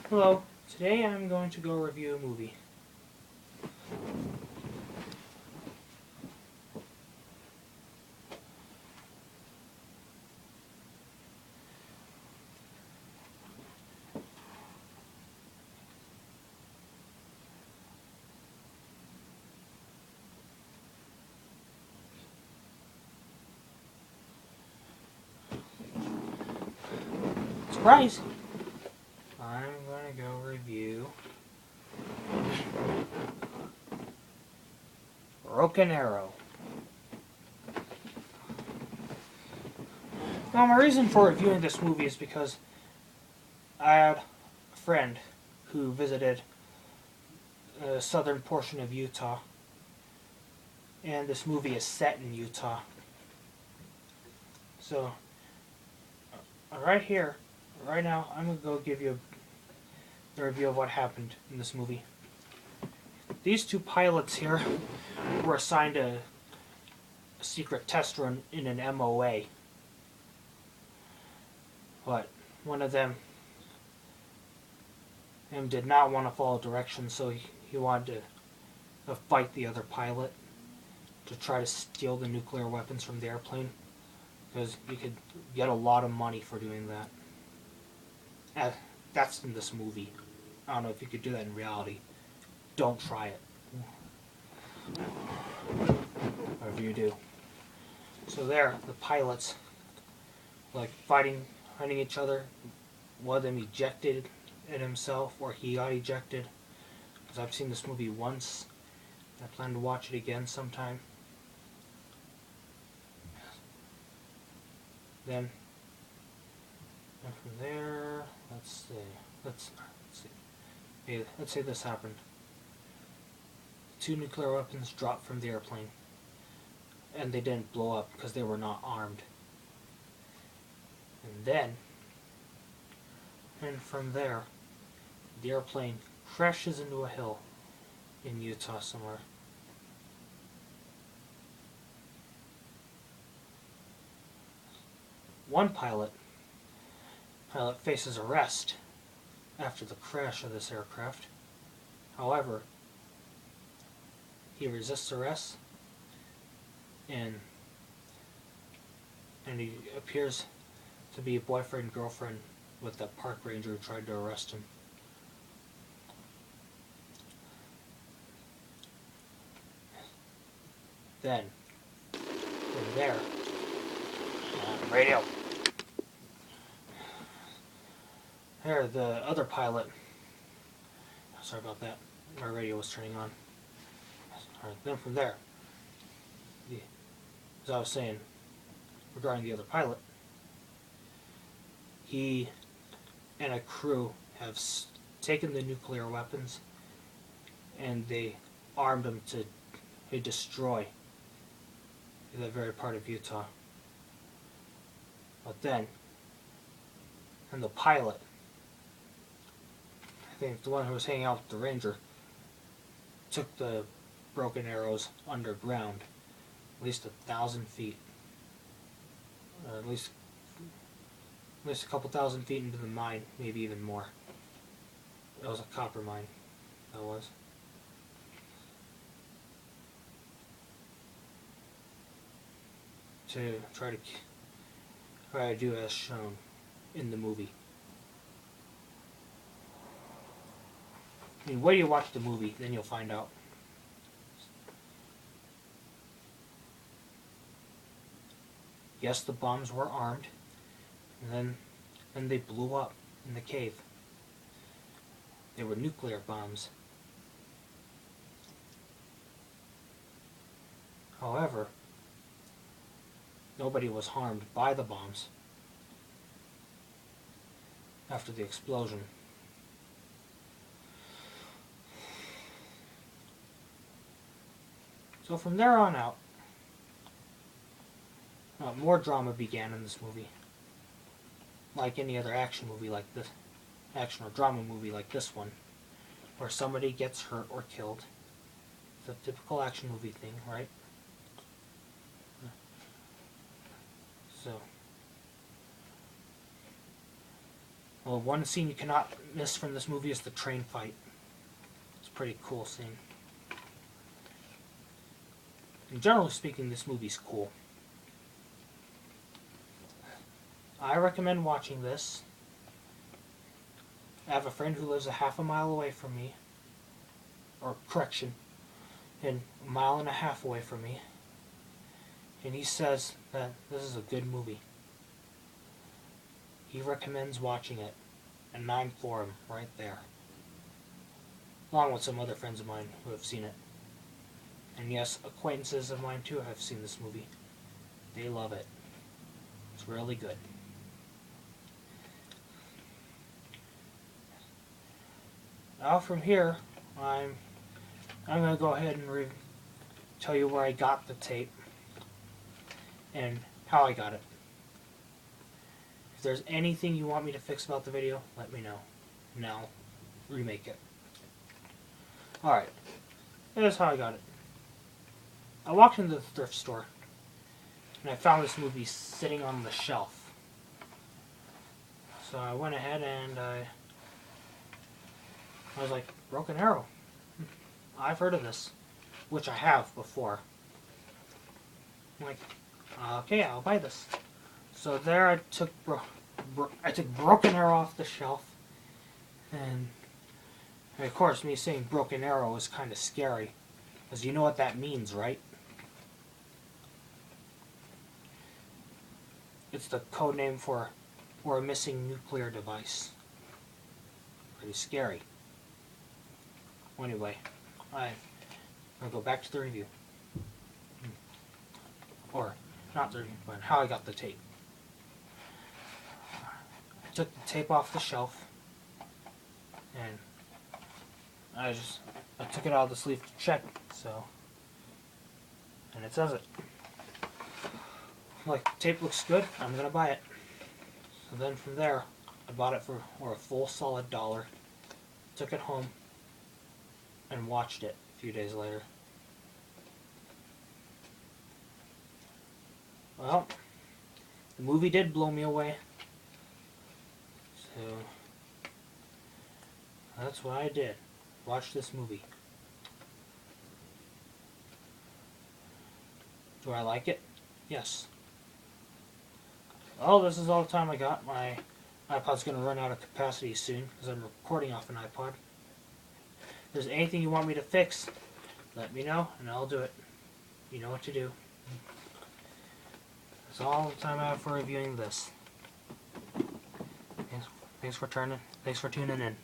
Hello, today I'm going to go review a movie. Surprise! I'm going to go review Broken Arrow. Now, my reason for reviewing this movie is because I had a friend who visited the southern portion of Utah, and this movie is set in Utah. So, right here, right now, I'm going to go give you a review of what happened in this movie. These two pilots here were assigned a secret test run in an MOA, but one of them did not want to follow directions, so he wanted to fight the other pilot to try to steal the nuclear weapons from the airplane, because you could get a lot of money for doing that. That's in this movie. I don't know if you could do that in reality. Don't try it. Whatever you do. So there, the pilots, like fighting each other. One of them ejected it himself, or he got ejected. Because I've seen this movie once. I plan to watch it again sometime. Then from there, let's see. Let's say this happened. Two nuclear weapons dropped from the airplane, and they didn't blow up because they were not armed. And from there, the airplane crashes into a hill in Utah somewhere. One pilot faces arrest after the crash of this aircraft. However, he resists arrest, and he appears to be a boyfriend and girlfriend with the park ranger who tried to arrest him. Then, from there, radio. There, the other pilot. Sorry about that. My radio was turning on. Alright, then from there, as I was saying, regarding the other pilot, he and a crew have taken the nuclear weapons and they armed them to destroy that very part of Utah. But then, and the pilot, I think the one who was hanging out with the ranger, took the broken arrows underground, at least 1,000 feet, or at least a couple thousand feet into the mine, maybe even more. It was a copper mine. That was. To try to do as shown in the movie. I mean, wait till you watch the movie, then you'll find out. Yes, the bombs were armed, and then they blew up in the cave. They were nuclear bombs. However, nobody was harmed by the bombs after the explosion. So from there on out, more drama began in this movie. Like any other action movie like this, action or drama movie like this one, where somebody gets hurt or killed. It's a typical action movie thing, right? So, Well, one scene you cannot miss from this movie is the train fight. It's a pretty cool scene. And generally speaking, this movie's cool. I recommend watching this. I have a friend who lives a half a mile away from me. Or, correction, and a mile and a half away from me. And he says that this is a good movie. He recommends watching it. And I'm for him right there. Along with some other friends of mine who have seen it. And yes, acquaintances of mine too have seen this movie. They love it. It's really good. Now from here, I'm going to go ahead and tell you where I got the tape and how I got it. If there's anything you want me to fix about the video, let me know. And I'll remake it. Alright, here's how I got it. I walked into the thrift store and I found this movie sitting on the shelf. So I went ahead and I was like, Broken Arrow. I've heard of this, which I have before. I'm like, okay, I'll buy this. So there I took Broken Arrow off the shelf, and of course me saying Broken Arrow is kind of scary, because you know what that means, right? It's the code name for a missing nuclear device. Pretty scary. Well, anyway, I'm going to go back to the review. Or, not the review, but how I got the tape. I took the tape off the shelf, and I took it out of the sleeve to check, so, and it says it. Like, the tape looks good, I'm going to buy it. So then from there, I bought it for a full solid $1, took it home, and watched it a few days later. Well, the movie did blow me away. So, that's what I did. Watch this movie. Do I like it? Yes. Well, this is all the time I got. My iPod's going to run out of capacity soon because I'm recording off an iPod. If there's anything you want me to fix, let me know and I'll do it. You know what to do. That's all the time I have for reviewing this. Thanks for tuning in.